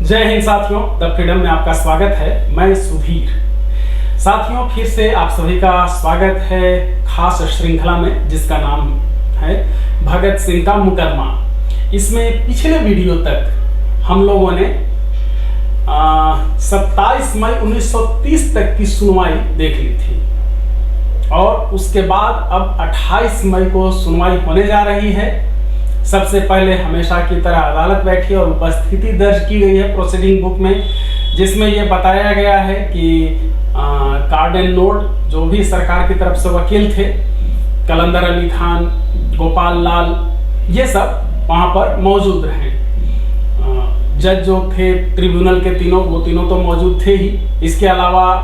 जय हिंद साथियों, the freedom में आपका स्वागत है। मैं सुधीर। साथियों, फिर से आप सभी का स्वागत है खास श्रृंखला में जिसका नाम है भगत सिंह का मुकदमा। इसमें पिछले वीडियो तक हम लोगों ने 27 मई 1930 तक की सुनवाई देख ली थी और उसके बाद अब 28 मई को सुनवाई होने जा रही है। सबसे पहले हमेशा की तरह अदालत बैठी और उपस्थिति दर्ज की गई है प्रोसीडिंग बुक में, जिसमें यह बताया गया है कि कार्डन नोट जो भी सरकार की तरफ से वकील थे, कलंदर अली खान, गोपाल लाल, ये सब वहाँ पर मौजूद रहे। जज जो थे ट्रिब्यूनल के वो तीनों तो मौजूद थे ही। इसके अलावा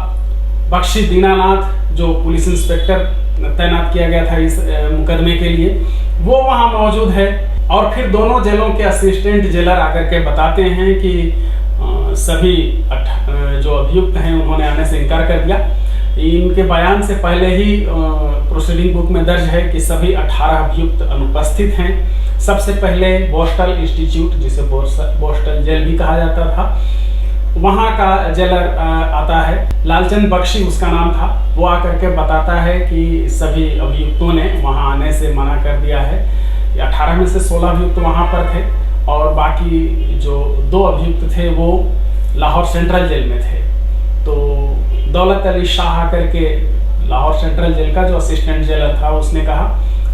बख्शी दीनानाथ जो पुलिस इंस्पेक्टर तैनात किया गया था इस मुकदमे के लिए, वो वहाँ मौजूद है। और फिर दोनों जेलों के असिस्टेंट जेलर आकर के बताते हैं कि सभी जो अभियुक्त हैं उन्होंने आने से इनकार कर दिया। इनके बयान से पहले ही प्रोसीडिंग बुक में दर्ज है कि सभी 18 अभियुक्त अनुपस्थित हैं। सबसे पहले बोस्टल इंस्टीट्यूट, जिसे बोस्टल जेल भी कहा जाता था, वहाँ का जेलर आता है, लालचंद बख्शी उसका नाम था। वो आकर के बताता है कि सभी अभियुक्तों ने वहाँ आने से मना कर दिया है। 18 में से 16 अभियुक्त वहाँ पर थे और बाकी जो 2 अभियुक्त थे वो लाहौर सेंट्रल जेल में थे। तो दौलत अली शाह आकर के लाहौर सेंट्रल जेल का जो असिस्टेंट जेलर था उसने कहा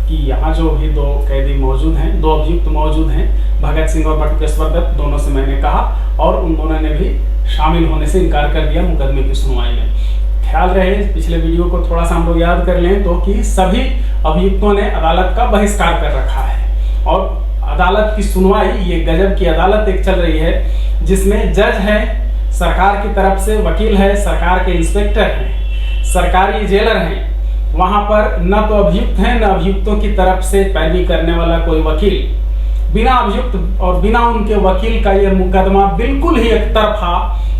कि यहाँ जो भी 2 कैदी मौजूद हैं, 2 अभियुक्त मौजूद हैं, भगत सिंह और बटुकेश्वर दत्त, दोनों से मैंने कहा और उन दोनों ने भी शामिल होने से इनकार कर दिया मुकदमे की सुनवाई में। ख्याल रहे पिछले वीडियो को थोड़ा सा हम लोग याद कर लें तो कि सभी अभियुक्तों ने अदालत का बहिष्कार कर रखा है और अदालत की सुनवाई, ये गजब की अदालत एक चल रही है जिसमें जज है, सरकार की तरफ से वकील है, सरकार के इंस्पेक्टर हैं, सरकारी जेलर हैं। वहां पर न तो अभियुक्त हैं न अभियुक्तों की तरफ से पैरवी करने वाला कोई वकील। बिना अभियुक्त और बिना उनके वकील का यह मुकदमा बिल्कुल ही एक तरफा,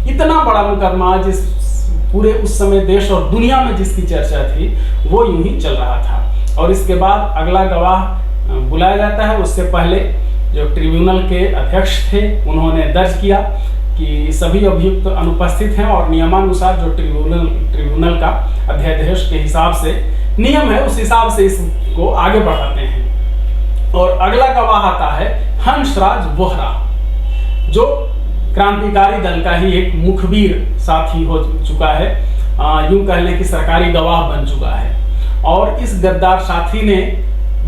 इतना बड़ा मुकदमा जिस पूरे उस समय देश और दुनिया में जिसकी चर्चा थी वो यूं ही चल रहा था। और इसके बाद अगला गवाह बुलाया जाता है। उससे पहले जो ट्रिब्यूनल के अध्यक्ष थे उन्होंने दर्ज किया कि सभी अभियुक्त अनुपस्थित हैं और नियमानुसार जो ट्रिब्यूनल का अध्यादेश के हिसाब से नियम है उस हिसाब से इसको आगे बढ़ाते हैं। और अगला गवाह आता है हंसराज बोहरा, जो क्रांतिकारी दल का ही एक मुखबिर साथी हो चुका है, यूं कह लें कि सरकारी गवाह बन चुका है। और इस गद्दार साथी ने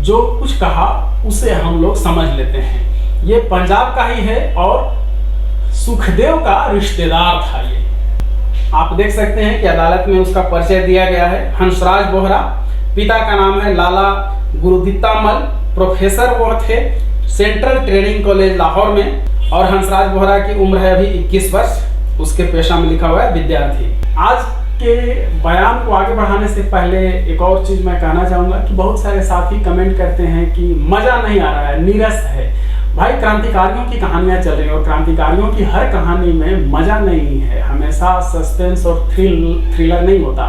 जो कुछ कहा उसे हम लोग समझ लेते हैं। ये पंजाब का ही है और सुखदेव का रिश्तेदार था। ये आप देख सकते हैं कि अदालत में उसका परिचय दिया गया है। हंसराज बोहरा, पिता का नाम है लाला गुरुदित्तामल, प्रोफेसर वो थे सेंट्रल ट्रेनिंग कॉलेज लाहौर में। और हंसराज बोहरा की उम्र है अभी 21 वर्ष। उसके पेशा में लिखा हुआ है विद्यार्थी। आज के बयान को आगे बढ़ाने से पहले एक और चीज मैं कहना चाहूंगा कि बहुत सारे साथी कमेंट करते हैं कि मजा नहीं आ रहा है, नीरस है। भाई, क्रांतिकारियों की कहानियां चल रही हैं और क्रांतिकारियों की हर कहानी में मजा नहीं है, हमेशा सस्पेंस और थ्रिलर नहीं होता।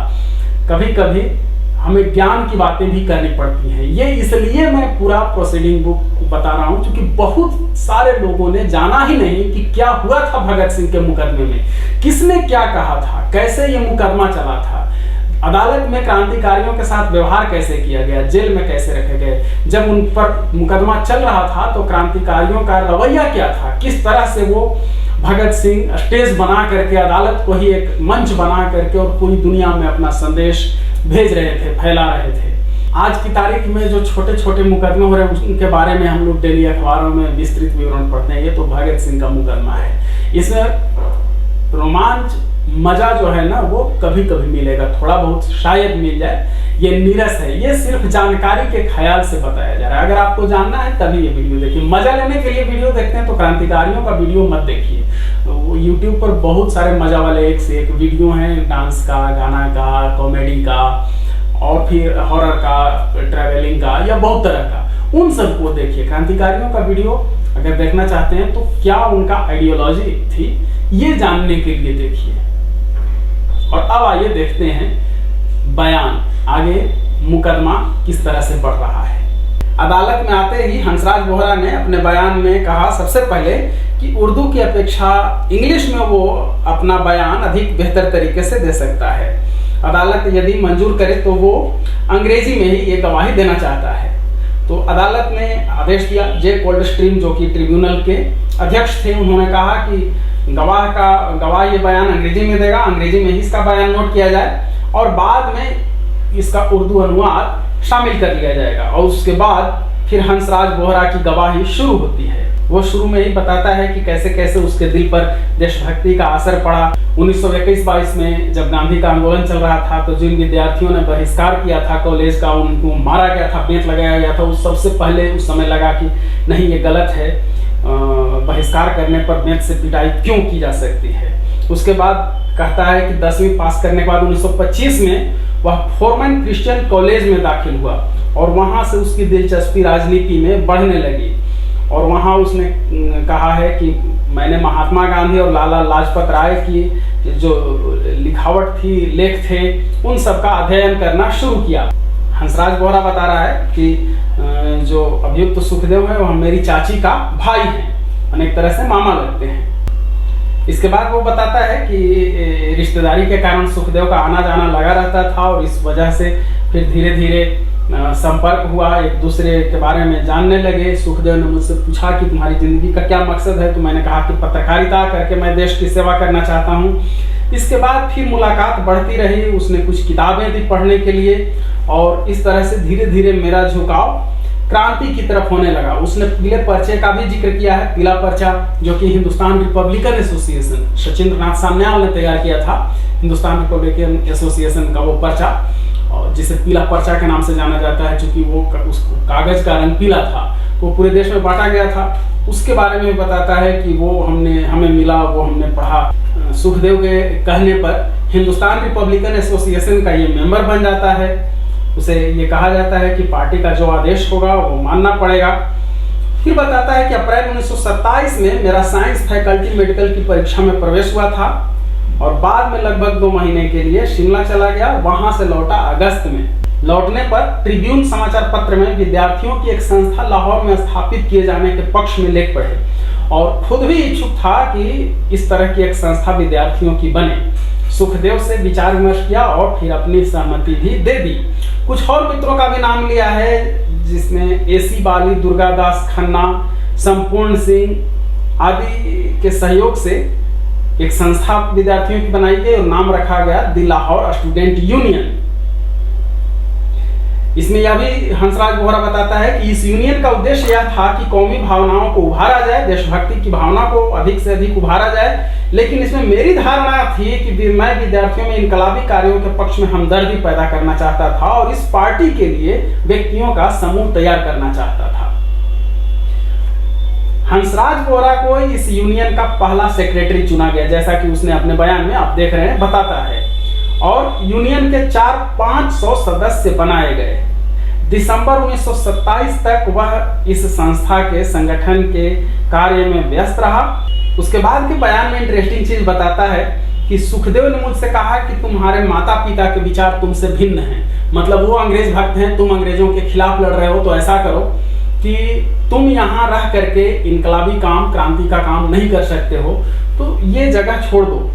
कभी कभी हमें ज्ञान की बातें भी करनी पड़ती हैं। ये इसलिए मैं पूरा प्रोसीडिंग बुक बता रहा हूं क्योंकि बहुत सारे लोगों ने जाना ही नहीं कि क्या हुआ था भगत सिंह के मुकदमे में, किसने क्या कहा था, कैसे ये मुकदमा चला था, अदालत में क्रांतिकारियों के साथ व्यवहार कैसे किया गया, जेल में कैसे रखे गए, जब उन पर मुकदमा चल रहा था तो क्रांतिकारियों का रवैया क्या था, किस तरह से वो भगत सिंह स्टेज बना करके अदालत को ही एक मंच बना करके और पूरी दुनिया में अपना संदेश भेज रहे थे, फैला रहे थे। आज की तारीख में जो छोटे छोटे मुकदमे हो रहे हैं उनके बारे में हम लोग डेली अखबारों में विस्तृत विवरण पढ़ते हैं। ये तो भगत सिंह का मुकदमा है। इसमें रोमांच, मजा जो है ना वो कभी कभी मिलेगा, थोड़ा बहुत शायद मिल जाए। ये नीरस है, ये सिर्फ जानकारी के ख्याल से बताया जा रहा है। अगर आपको जानना है तभी ये वीडियो देखिए। मजा लेने के लिए वीडियो देखते हैं तो क्रांतिकारियों का वीडियो मत देखिए। यूट्यूब पर बहुत सारे मजा वाले एक से एक वीडियो हैं, डांस का, गाना का, कॉमेडी का और फिर हॉरर का, ट्रैवलिंग का या बहुत तरह का। उन सबको देखिए। क्रांतिकारियों का वीडियो अगर देखना चाहते हैं तो क्या उनका आइडियोलॉजी थी ये जानने के लिए देखिए। और अब आइए देखते हैं बयान, आगे मुकदमा किस तरह से बढ़ रहा है। अदालत में आते ही हंसराज बोहरा ने अपने बयान में कहा सबसे पहले कि कि उर्दू की अपेक्षा इंग्लिश में वो अपना बयान अधिक बेहतर तरीके से दे सकता है। अदालत यदि मंजूर करे तो वो अंग्रेजी में ही ये गवाही देना चाहता है। तो अदालत ने आदेश दिया। जे कोल्डस्ट्रीम जो कि ट्रिब्यूनल के अध्यक्ष थे, उन्होंने कहा कि गवाह ये बयान अंग्रेजी में देगा, अंग्रेजी में ही इसका बयान नोट किया जाए और बाद में इसका उर्दू अनुवाद शामिल कर लिया जाएगा। और उसके बाद फिर हंसराज बोहरा की गवाही शुरू होती है। वो शुरू में ही बताता है कि कैसे कैसे उसके दिल पर देशभक्ति का असर पड़ा। 1921-22 में जब गांधी का आंदोलन चल रहा था तो जिन विद्यार्थियों ने बहिष्कार किया था कॉलेज का, उनको मारा गया था, पेंच लगाया गया था। उस सबसे पहले उस समय लगा कि नहीं, ये गलत है, बहिष्कार करने पर बेंच से पिटाई क्यों की जा सकती है। उसके बाद कहता है कि 10वीं पास करने के बाद 1925 में वह फोरमैन क्रिश्चियन कॉलेज में दाखिल हुआ और वहाँ से उसकी दिलचस्पी राजनीति में बढ़ने लगी। और वहाँ उसने कहा है कि मैंने महात्मा गांधी और लाला लाजपत राय की जो लिखावट थी, लेख थे, उन सब का अध्ययन करना शुरू किया। हंसराज बोहरा बता रहा है कि जो अभियुक्त सुखदेव है वह मेरी चाची का भाई है, अनेक तरह से मामा लगते हैं। इसके बाद वो बताता है कि रिश्तेदारी के कारण सुखदेव का आना जाना लगा रहता था और इस वजह से फिर धीरे धीरे संपर्क हुआ, एक दूसरे के बारे में जानने लगे। सुखदेव ने मुझसे पूछा कि तुम्हारी जिंदगी का क्या मकसद है, तो मैंने कहा कि पत्रकारिता करके मैं देश की सेवा करना चाहता हूँ। इसके बाद फिर मुलाकात बढ़ती रही, उसने कुछ किताबें दी पढ़ने के लिए और इस तरह से धीरे धीरे मेरा झुकाव क्रांति की तरफ होने लगा। उसने पीले पर्चे का भी जिक्र किया है। पीला पर्चा जो कि हिंदुस्तान रिपब्लिकन एसोसिएशन, सचिंद्र नाथ सान्याल ने तैयार किया था, हिंदुस्तान रिपब्लिकन एसोसिएशन का वो पर्चा, और जिसे पीला पर्चा के नाम से जाना जाता है क्योंकि वो उस कागज का रंग पीला था, वो पूरे देश में बांटा गया था। उसके बारे में बताता है कि वो हमें मिला, वो हमने पढ़ा। सुखदेव के कहने पर हिंदुस्तान रिपब्लिकन एसोसिएशन का ये मेंबर बन जाता है। उसे ये कहा जाता है कि पार्टी का जो आदेश होगा वो मानना पड़ेगा। फिर बताता है कि अप्रैल 1927 में मेरा साइंस फैकल्टी मेडिकल की परीक्षा में प्रवेश हुआ था और बाद में लगभग 2 महीने के लिए शिमला चला गया। वहां से लौटा अगस्त में। लौटने पर ट्रिब्यून समाचार पत्र में विद्यार्थियों की एक संस्था लाहौर में स्थापित किए जाने के पक्ष में लेख पढ़े और खुद भी इच्छुक था कि इस तरह की एक संस्था विद्यार्थियों की बने। सुखदेव से विचार विमर्श किया और फिर अपनी सहमति भी दे दी। कुछ और मित्रों का भी नाम लिया है, जिसमें एसी बाली, दुर्गादास खन्ना, संपूर्ण सिंह आदि के सहयोग से एक संस्था विद्यार्थियों की बनाई गई और नाम रखा गया द लाहौर स्टूडेंट यूनियन। इसमें यह भी हंसराज बोहरा बताता है कि इस यूनियन का उद्देश्य यह था कि कौमी भावनाओं को उभारा जाए, देशभक्ति की भावना को अधिक से अधिक उभारा जाए। लेकिन इसमें मेरी धारणा थी कि मैं विद्यार्थियों में इनकलाबी कार्यों के पक्ष में हमदर्दी पैदा करना चाहता था और इस पार्टी के लिए व्यक्तियों का समूह तैयार करना चाहता था। हंसराज बोहरा को इस यूनियन का पहला सेक्रेटरी चुना गया, जैसा कि उसने अपने बयान में, आप देख रहे हैं, बताता है। और यूनियन के 400-500 सदस्य बनाए गए। दिसंबर 1927 तक वह इस संस्था के संगठन के कार्य में व्यस्त रहा। उसके बाद के बयान में इंटरेस्टिंग चीज बताता है कि सुखदेव ने मुझसे कहा कि तुम्हारे माता पिता के विचार तुमसे भिन्न हैं, मतलब वो अंग्रेज भक्त हैं, तुम अंग्रेजों के खिलाफ लड़ रहे हो, तो ऐसा करो कि तुम यहाँ रह करके इनकलाबी काम, क्रांति का काम नहीं कर सकते हो, तो ये जगह छोड़ दो।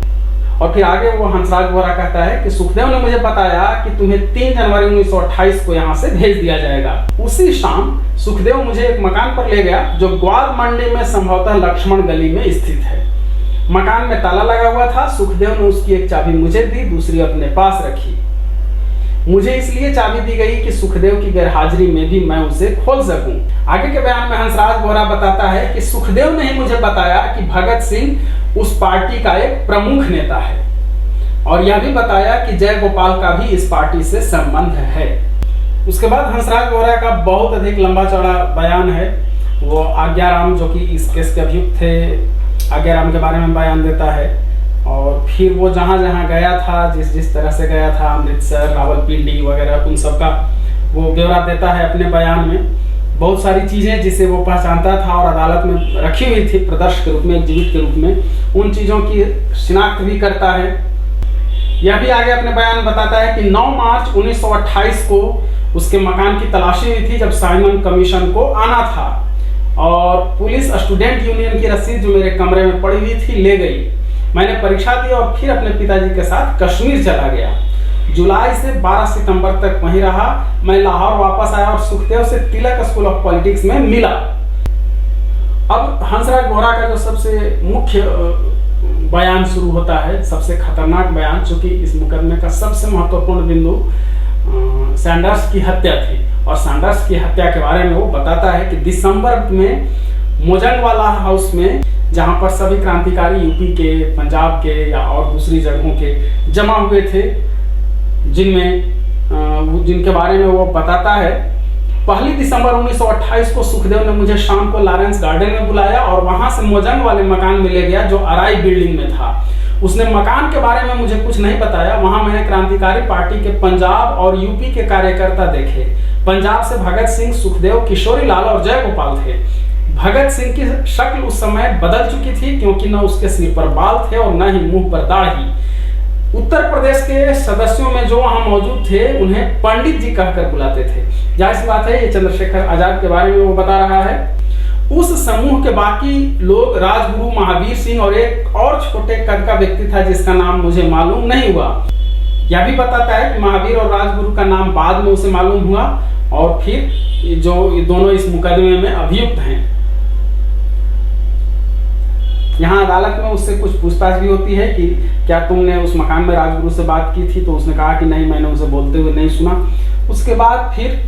और फिर आगे वो हंसराज बोहरा कहता है कि सुखदेव ने मुझे बताया कि तुम्हें 3 जनवरी 1928 को यहाँ से भेज दिया जाएगा। उसी शाम सुखदेव मुझे एक मकान पर ले गया जो ग्वाल मंडी में संभवतः लक्ष्मण गली में स्थित है। मकान में ताला लगा हुआ था। सुखदेव ने उसकी एक चाबी मुझे दी, दूसरी अपने पास रखी। मुझे इसलिए चाबी दी गई कि सुखदेव की गैरहाजिरी में भी मैं उसे खोल सकूं। आगे के बयान में हंसराज बोहरा बताता है कि सुखदेव ने ही मुझे बताया कि भगत सिंह उस पार्टी का एक प्रमुख नेता है और यह भी बताया कि जय गोपाल का भी इस पार्टी से संबंध है। उसके बाद हंसराज बोहरा का बहुत अधिक लंबा चौड़ा बयान है। वो आज्ञाराम, जो कि इस केस के अभियुक्त थे, आज्ञाराम के बारे में बयान देता है और फिर वो जहाँ जहाँ गया था, जिस तरह से गया था, अमृतसर, रावलपिंडी वगैरह, उन सब का वो ब्यौरा देता है अपने बयान में। बहुत सारी चीज़ें जिसे वो पहचानता था और अदालत में रखी हुई थी प्रदर्शन के रूप में, एग्जिबिट के रूप में, उन चीज़ों की शिनाख्त भी करता है। यह भी आगे अपने बयान में बताता है कि 9 मार्च 1928 को उसके मकान की तलाशी हुई थी जब साइमन कमीशन को आना था और पुलिस स्टूडेंट यूनियन की रसीद जो मेरे कमरे में पड़ी हुई थी ले गई। मैंने परीक्षा दी और फिर अपने पिताजी के साथ कश्मीर चला गया। जुलाई से 12 सितंबर तक वहीं रहा। मैं लाहौर वापस आया और सुखदेव से तिलक स्कूल ऑफ पॉलिटिक्स में मिला। अब हंसराज बोहरा का जो सबसे मुख्य बयान शुरू होता है, सबसे खतरनाक बयान, चूंकि इस मुकदमे का सबसे महत्वपूर्ण बिंदु सैंडर्स की हत्या थी। और सैंडर्स की हत्या के बारे में वो बताता है कि दिसंबर में मोजंगवाला हाउस में, जहां पर सभी क्रांतिकारी यूपी के, पंजाब के या और दूसरी जगहों के जमा हुए थे, जिनके बारे में वो बताता है, 1 दिसंबर 1928 को सुखदेव ने मुझे शाम को लॉरेंस गार्डन में बुलाया और वहां से मोजंग वाले मकान में ले गया जो अराई बिल्डिंग में था। उसने मकान के बारे में मुझे कुछ नहीं बताया। वहां मैंने क्रांतिकारी पार्टी के पंजाब और यूपी के कार्यकर्ता देखे। पंजाब से भगत सिंह, सुखदेव, किशोरी लाल और जयगोपाल थे। भगत सिंह की शक्ल उस समय बदल चुकी थी, क्योंकि न उसके सिर पर बाल थे और न ही मुंह पर दाढ़ी। उत्तर प्रदेश के सदस्यों में जो वहां मौजूद थे उन्हें पंडित जी कहकर बुलाते थे। जाहिर सी बात है, ये चंद्रशेखर आजाद के बारे में वो बता रहा है। उस समूह के बाकी लोग राजगुरु, महावीर सिंह और एक और छोटे कद का व्यक्ति था जिसका नाम मुझे मालूम नहीं हुआ। यह भी बताता है कि महावीर और राजगुरु का नाम बाद में उसे मालूम हुआ और फिर जो दोनों इस मुकदमे में अभियुक्त हैं। यहाँ अदालत में उससे कुछ पूछताछ भी होती है कि क्या तुमने उस मकान में राजगुरु से बात की थी, तो उसने कहा कि नहीं, मैंने उसे बोलते हुए नहीं सुना। उसके बाद फिर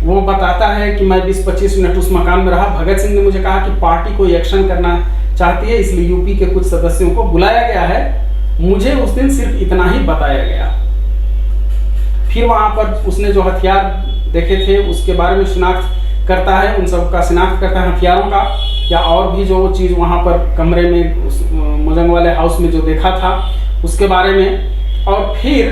वो बताता है कि मैं 20-25 मिनट उस मकान में रहा। भगत सिंह ने मुझे कहा कि पार्टी कोई एक्शन करना चाहती है, इसलिए यूपी के कुछ सदस्यों को बुलाया गया है। मुझे उस दिन सिर्फ इतना ही बताया गया। फिर वहां पर उसने जो हथियार देखे थे उसके बारे में शिनाख्त करता है, उन सब का शिनाख्त करता है, हथियारों का या और भी जो चीज़ वहाँ पर कमरे में उस मोजंग वाले हाउस में जो देखा था उसके बारे में। और फिर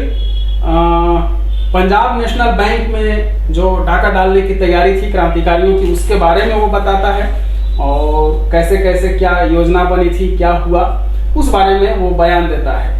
पंजाब नेशनल बैंक में जो डाका डालने की तैयारी थी क्रांतिकारियों की, उसके बारे में वो बताता है और कैसे कैसे क्या योजना बनी थी, क्या हुआ, उस बारे में वो बयान देता है।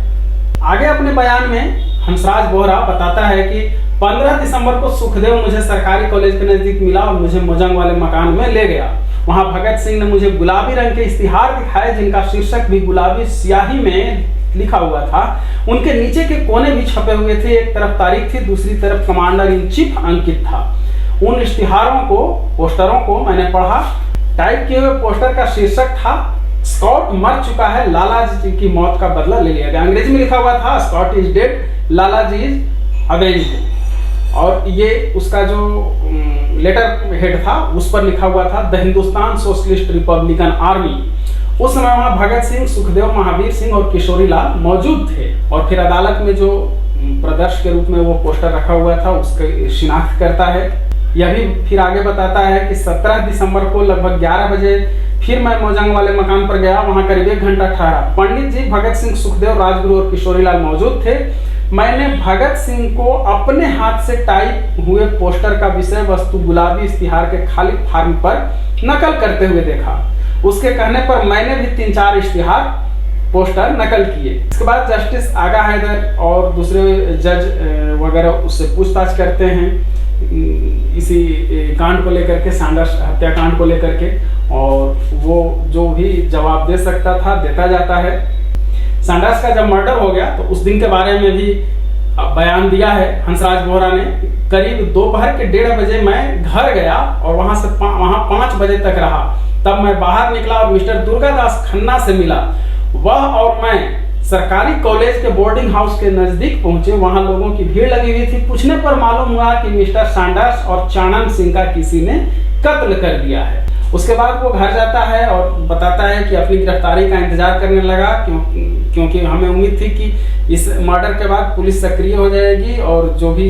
आगे अपने बयान में हंसराज बोहरा बताता है कि 15 दिसंबर को सुखदेव मुझे सरकारी कॉलेज के नजदीक मिला और मुझे मोजंग वाले मकान में ले गया। वहां भगत सिंह ने मुझे गुलाबी रंग के इश्तिहार दिखाए जिनका शीर्षक भी गुलाबी स्याही में लिखा हुआ था। उनके नीचे के कोने भी छपे हुए थे। एक तरफ तारीख थी, दूसरी तरफ कमांडर इन चीफ अंकित था। उन इश्तिहारों को, पोस्टरों को मैंने पढ़ा। टाइप किए हुए पोस्टर का शीर्षक था स्कॉट मर चुका है, लाला जी की मौत का बदला ले लिया गया। अंग्रेजी में लिखा हुआ था Scott is dead, Lala ji is avenged. और ये उसका जो लेटर हेड था उस पर लिखा हुआ था the Hindustan socialist Republican army. उस समय वहां भगत सिंह, सुखदेव, महावीर सिंह और किशोरी लाल मौजूद थे। और फिर अदालत में जो प्रदर्शन के रूप में वो पोस्टर रखा हुआ था उसका शिनाख्त करता है। यह भी फिर आगे बताता है कि 17 दिसंबर को लगभग 11 बजे फिर मैं मोजंग वाले मकान पर गया। वहां करीब 1 घंटा ठहरा। पंडित जी, भगत सिंह, सुखदेव, राजगुरु और किशोरी लाल मौजूद थे। मैंने भगत सिंह को अपने हाथ से टाइप हुए पोस्टर का विषय वस्तु गुलाबी इश्तिहार के खाली फॉर्म पर नकल करते हुए देखा। उसके कहने पर मैंने भी 3-4 इश्तिहार पोस्टर नकल किए। इसके बाद जस्टिस आगा हैदर और दूसरे जज वगैरह उससे पूछताछ करते हैं इसी कांड को लेकर के, सैंडर्स हत्याकांड को लेकर के, और वो जो भी जवाब दे सकता था देता जाता है। सैंडर्स का जब मर्डर हो गया तो उस दिन के बारे में भी बयान दिया है हंसराज बोहरा ने। करीब दोपहर के 1:30 बजे मैं घर गया और वहां 5 बजे तक रहा। तब मैं बाहर निकला और मिस्टर दुर्गादास खन्ना से मिला। वह और मैं सरकारी कॉलेज के बोर्डिंग हाउस के नजदीक पहुंचे। वहां लोगों की भीड़ लगी हुई थी। पूछने पर मालूम हुआ कि मिस्टर सैंडर्स और चानन सिंह का किसी ने कत्ल कर दिया है। उसके बाद वो घर जाता है और बताता है कि अपनी गिरफ्तारी का इंतजार करने लगा, क्योंकि हमें उम्मीद थी कि इस मर्डर के बाद पुलिस सक्रिय हो जाएगी और जो भी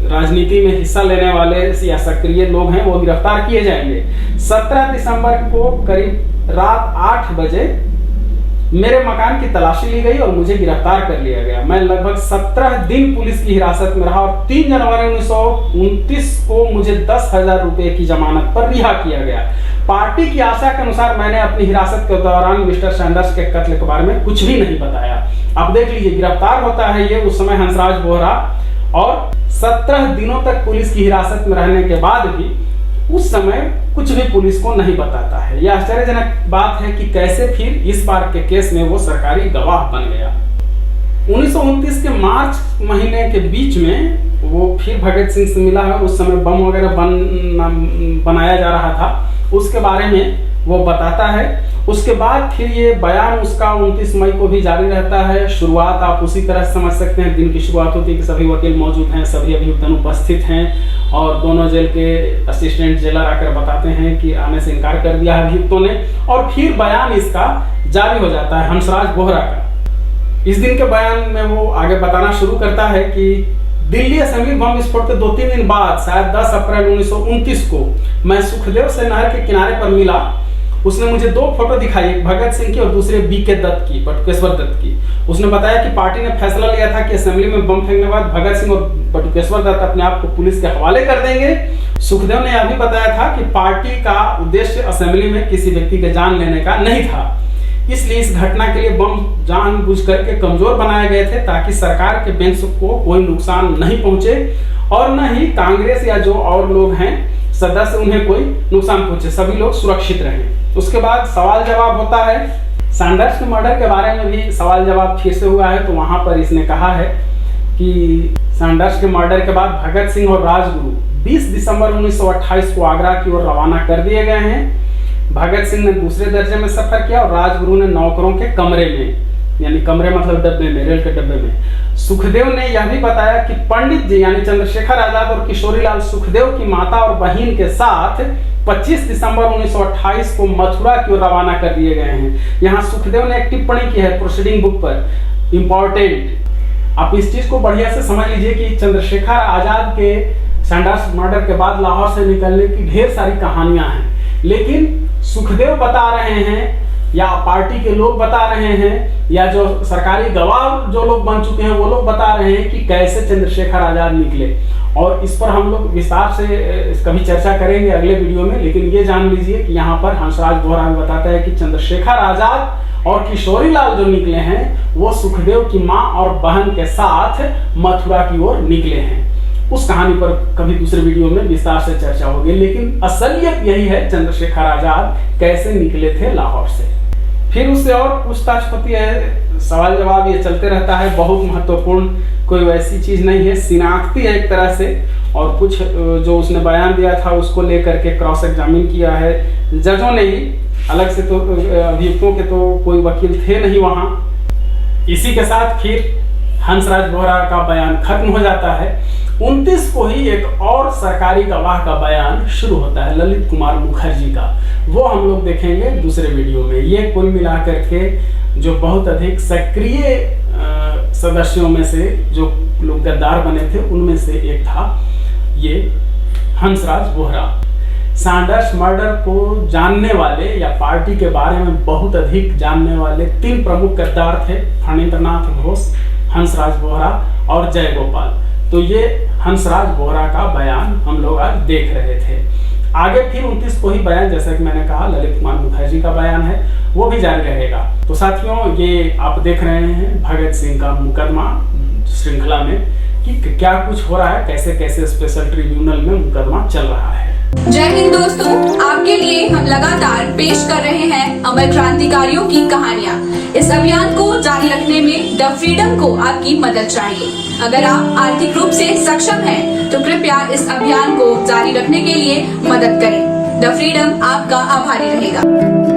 राजनीति में हिस्सा लेने वाले या सक्रिय लोग हैं वो गिरफ्तार किए जाएंगे। 17 दिसंबर को करीब रात 8 बजे मेरे मकान की तलाशी ली गई और मुझे गिरफ्तार कर लिया गया। मैं लगभग 17 दिन पुलिस की हिरासत में रहा और 3 जनवरी 1929 को मुझे 10,000 रुपए की जमानत पर रिहा किया गया। पार्टी की आशा के अनुसार मैंने अपनी हिरासत के दौरान मिस्टर सैंडर्स के कत्ल के बारे में कुछ भी नहीं बताया। अब देख लीजिए, गिरफ्तार होता है ये उस समय हंसराज बोहरा, और 17 दिनों तक पुलिस की हिरासत में रहने के बाद भी उस समय कुछ भी पुलिस को नहीं बताता है। यह आश्चर्यजनक बात है कि कैसे फिर इस बार के केस में वो सरकारी गवाह बन गया। 1929 के मार्च महीने के बीच में वो फिर भगत सिंह से मिला है। उस समय बम वगैरह बनाया जा रहा था, उसके बारे में वो बताता है। उसके बाद फिर ये बयान उसका 29 मई को भी जारी रहता है। शुरुआत आप उसी तरह समझ सकते हैं, दिन की शुरुआत होती है कि सभी वकील मौजूद हैं, सभी अभियुक्त उपस्थित हैं और दोनों जेल के असिस्टेंट जेलर आकर बताते हैं कि आने से इनकार कर दिया है अभियुक्तों ने। और फिर बयान इसका जारी हो जाता है हंसराज बोहरा का। इस दिन के बयान में वो आगे बताना शुरू करता है कि दिल्ली असेंबली बम विस्फोट के 2-3 दिन बाद शायद 10 अप्रैल 1929 को मैं सुखदेव से नहर के किनारे पर मिला। उसने मुझे 2 फोटो दिखाई, एक भगत सिंह की और दूसरे बीके दत्त की, बटुकेश्वर दत्त की। उसने बताया कि पार्टी ने फैसला लिया था कि असेंबली में बम फेंकने के बाद भगत सिंह और बटुकेश्वर दत्त अपने आप को पुलिस के हवाले कर देंगे। सुखदेव ने यह भी बताया था कि पार्टी का उद्देश्य असेंबली में किसी व्यक्ति के जान लेने का नहीं था, इसलिए इस घटना के लिए बम जानबूझ करके कमजोर बनाए गए थे ताकि सरकार के बेंच को कोई नुकसान नहीं पहुंचे और न ही कांग्रेस या जो और लोग हैं सदस्य उन्हें कोई नुकसान पहुंचे, सभी लोग सुरक्षित रहें। उसके बाद सवाल जवाब होता है। सैंडर्स के मर्डर के बारे में भी सवाल जवाब फिर से हुआ है, तो वहां पर इसने कहा है कि सैंडर्स के मर्डर के बाद भगत सिंह और राजगुरु 20 दिसंबर 1928 को आगरा की ओर रवाना कर दिए गए हैं। भगत सिंह ने दूसरे दर्जे में सफर किया और राजगुरु ने नौकरों के कमरे में, यानी कमरे मतलब डब्बे में, रेल के डब्बे में। सुखदेव ने यह भी बताया कि पंडित जी यानी चंद्रशेखर आजाद और किशोरीलाल सुखदेव की माता और बहन के साथ 25 दिसंबर 1928 को मथुरा की ओर रवाना कर दिए गए हैं। यहाँ सुखदेव ने एक टिप्पणी की है प्रोसीडिंग बुक पर, इंपॉर्टेंट। आप इस चीज को बढ़िया से समझ लीजिए कि चंद्रशेखर आजाद के सैंडर्स मर्डर के बाद लाहौर से निकलने की ढेर सारी कहानियां हैं, लेकिन सुखदेव बता रहे हैं या पार्टी के लोग बता रहे हैं या जो सरकारी गवाह जो लोग बन चुके हैं वो लोग बता रहे हैं कि कैसे चंद्रशेखर आजाद निकले। और इस पर हम लोग विस्तार से कभी चर्चा करेंगे अगले वीडियो में, लेकिन ये जान लीजिए कि यहाँ पर हंसराज बोहरा बताता है कि चंद्रशेखर आजाद और किशोरीलाल जो निकले हैं वो सुखदेव की माँ और बहन के साथ मथुरा की ओर निकले हैं। उस कहानी पर कभी दूसरे वीडियो में विस्तार से चर्चा होगी, लेकिन असलियत यही है चंद्रशेखर आजाद कैसे निकले थे लाहौर से। फिर उससे और पूछताछ होती है, सवाल जवाब ये चलते रहता है। बहुत महत्वपूर्ण कोई वैसी चीज नहीं है, शिनाख्ती है एक तरह से, और कुछ जो उसने बयान दिया था उसको लेकर के क्रॉस एग्जामिन किया है जजों ने ही, अलग से तो अभियुक्तों के तो कोई वकील थे नहीं वहां। इसी के साथ फिर हंसराज बोहरा का बयान खत्म हो जाता है। 29 को ही एक और सरकारी गवाह का बयान शुरू होता है, ललित कुमार मुखर्जी का। वो हम लोग देखेंगे दूसरे वीडियो में। ये कुल मिलाकर के जो बहुत अधिक सक्रिय सदस्यों में से जो लोग गद्दार बने थे उनमें से एक था ये हंसराज बोहरा। सैंडर्स मर्डर को जानने वाले या पार्टी के बारे में बहुत अधिक जानने वाले 3 प्रमुख गद्दार थे, फणींद्रनाथ घोष, हंसराज बोहरा और जय गोपाल। तो ये हंसराज बोहरा का बयान हम लोग आज देख रहे थे। आगे फिर 29 को ही बयान, जैसा कि मैंने कहा, ललित कुमार मुखर्जी का बयान है, वो भी जारी रहेगा। तो साथियों, ये आप देख रहे हैं भगत सिंह का मुकदमा श्रृंखला में कि क्या कुछ हो रहा है, कैसे कैसे स्पेशल ट्रिब्यूनल में मुकदमा चल रहा है। जय हिंद दोस्तों, आपके लिए हम लगातार पेश कर रहे हैं अमर क्रांतिकारियों की कहानियाँ। इस अभियान को जारी रखने में द फ्रीडम को आपकी मदद चाहिए। अगर आप आर्थिक रूप से सक्षम हैं, तो कृपया इस अभियान को जारी रखने के लिए मदद करें। द फ्रीडम आपका आभारी रहेगा।